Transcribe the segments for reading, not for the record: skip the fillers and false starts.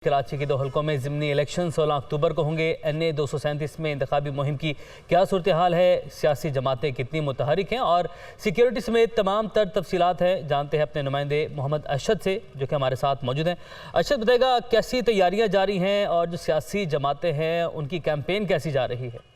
कराची के 2 हलकों में ज़िमनी इलेक्शन 16 अक्टूबर को होंगे। NA 237 में इंतखाबी मुहिम की क्या सूरत हाल है, सियासी जमातें कितनी मुतहरिक हैं और सिक्योरिटी समेत तमाम तर तफसीलात हैं, जानते हैं अपने नुमाइंदे मोहम्मद अरशद से जो कि हमारे साथ मौजूद हैं। अरशद बताएगा कैसी तैयारियाँ जारी हैं और जो सियासी जमातें हैं उनकी कैंपेन कैसी जा रही है।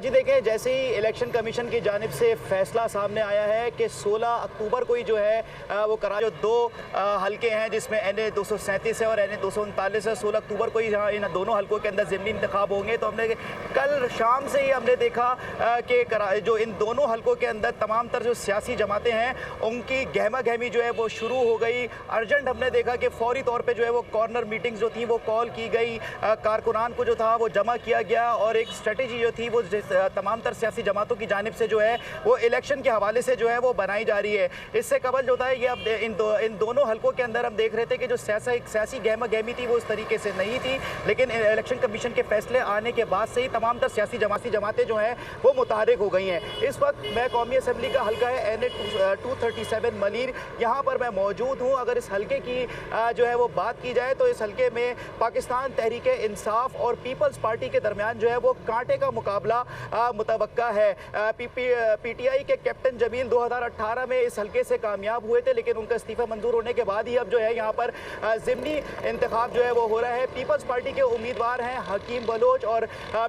जी देखें, जैसे ही इलेक्शन कमीशन की जानिब से फैसला सामने आया है कि 16 अक्टूबर को ही जो है वो कराची जो 2 हलके हैं जिसमें NA 237 है और NA 239 है, 16 अक्टूबर को ही जहाँ इन दोनों हलकों के अंदर ज़िमनी इंतखाब होंगे। तो हमने कल शाम से ही हमने देखा कि जो इन दोनों हलकों के अंदर तमाम तर जो सियासी जमातें हैं उनकी गहमा गहमी जो है वो शुरू हो गई। अर्जेंट हमने देखा कि फौरी तौर पर जो है वो कॉर्नर मीटिंग्स जो थी वो कॉल की गई, कारकुनान को जो था वो जमा किया गया और एक स्ट्रेटेजी जो थी वो तमाम तर सियासी जमातों की जानिब से जो है वो इलेक्शन के हवाले से जो है वो बनाई जा रही है। इससे कबल जो था ये अब इन दोनों हलकों के अंदर हम देख रहे थे कि जो सियासी गहमा गहमी थी वो उस तरीके से नहीं थी, लेकिन इलेक्शन कमीशन के फैसले आने के बाद से ही तमाम तर सियासी जमातें जो हैं वो मुतहरिक हो गई हैं। इस वक्त मैं कौमी असम्बली का हल्का है NA 237 मलीर, यहाँ पर मैं मौजूद हूँ। अगर इस हल्के की जो है वो बात की जाए तो इस हल्के में पाकिस्तान तहरीक इंसाफ और पीपल्स पार्टी के दरमियान जो है वो कांटे का मुकाबला मुतवक्का है। PTI के कैप्टन जमील 2018 में इस हल्के से कामयाब हुए थे, लेकिन उनका इस्तीफा मंजूर होने के बाद ही अब जो है यहाँ पर ज़िमनी इंतखाब जो है वो हो रहा है। पीपल्स पार्टी के उम्मीदवार हैं हकीम बलोच और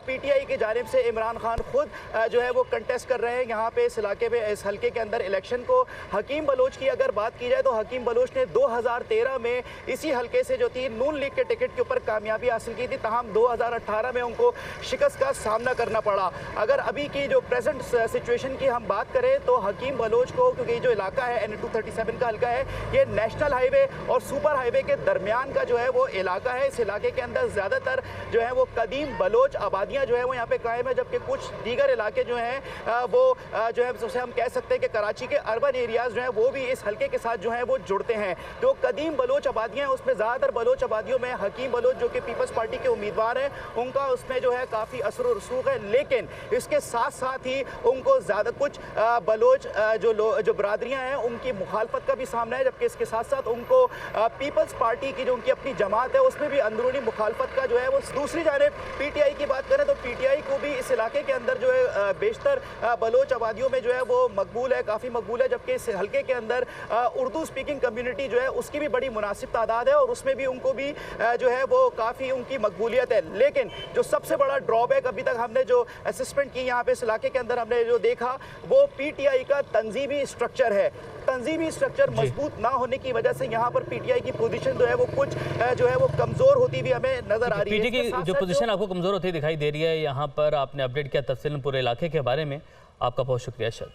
PTI की जानिब से इमरान खान खुद जो है वो कंटेस्ट कर रहे हैं यहाँ पे इस इलाके में, इस हल्के के अंदर इलेक्शन को। हकीम बलोच की अगर बात की जाए तो हकीम बलोच ने 2013 में इसी हल्के से जो थी नून लीग के टिकट के ऊपर कामयाबी हासिल की थी, तहम 2018 में उनको शिकस्त का सामना करना पड़ा। अगर अभी की जो प्रेजेंट सिचुएशन की हम बात करें तो हकीम बलोच को, क्योंकि जो इलाका है NA 237 का हल्का है, ये नेशनल हाईवे और सुपर हाईवे के दरमियान का जो है वो इलाका है। इस इलाके के अंदर ज़्यादातर जो है वो कदीम बलोच आबादियाँ जो है वो यहाँ पे कायम है, जबकि कुछ दीगर इलाके जो हैं वो जो है जैसे हम कह सकते हैं कि कराची के अर्बन एरियाज़ जो हैं वो भी इस हल्के के साथ जो है वो जुड़ते हैं। तो कदीम बलोच आबादियाँ हैं, उसमें ज़्यादातर बलोच आबादियों में हकीम बलोच जो कि पीपल्स पार्टी के उम्मीदवार हैं उनका उसमें जो है काफ़ी असर व रसूख है, लेकिन इसके साथ साथ ही उनको ज़्यादा कुछ बलोच जो बरादरियां हैं उनकी मुखालफत का भी सामना है, जबकि इसके साथ साथ उनको पीपल्स पार्टी की जो उनकी अपनी जमात है उसमें भी अंदरूनी मुखालफत का जो है वो। दूसरी जानिब PTI की बात करें तो PTI को भी इस इलाके के अंदर जो है बेशतर बलोच आबादियों में जो है वो मकबूल है, काफ़ी मकबूल है, जबकि इस हल्के के अंदर उर्दू स्पीकिंग कम्यूनिटी जो है उसकी भी बड़ी मुनासिब तादाद है और उसमें भी उनको भी जो है वो काफ़ी उनकी मकबूलियत है। लेकिन जो सबसे बड़ा ड्रॉबैक अभी तक हमने जो असेसमेंट की यहाँ पे इस इलाके के अंदर हमने जो देखा वो PTI का तंजीमी स्ट्रक्चर है। तंजीमी स्ट्रक्चर मजबूत ना होने की वजह से यहाँ पर PTI की पोजीशन जो है वो कुछ जो है वो कमज़ोर होती हुई हमें नजर आ रही है। PTI की जो पोजीशन आपको कमज़ोर होती दिखाई दे रही है, यहाँ पर आपने अपडेट किया तफसीलन पूरे इलाके के बारे में, आपका बहुत शुक्रिया अरशद।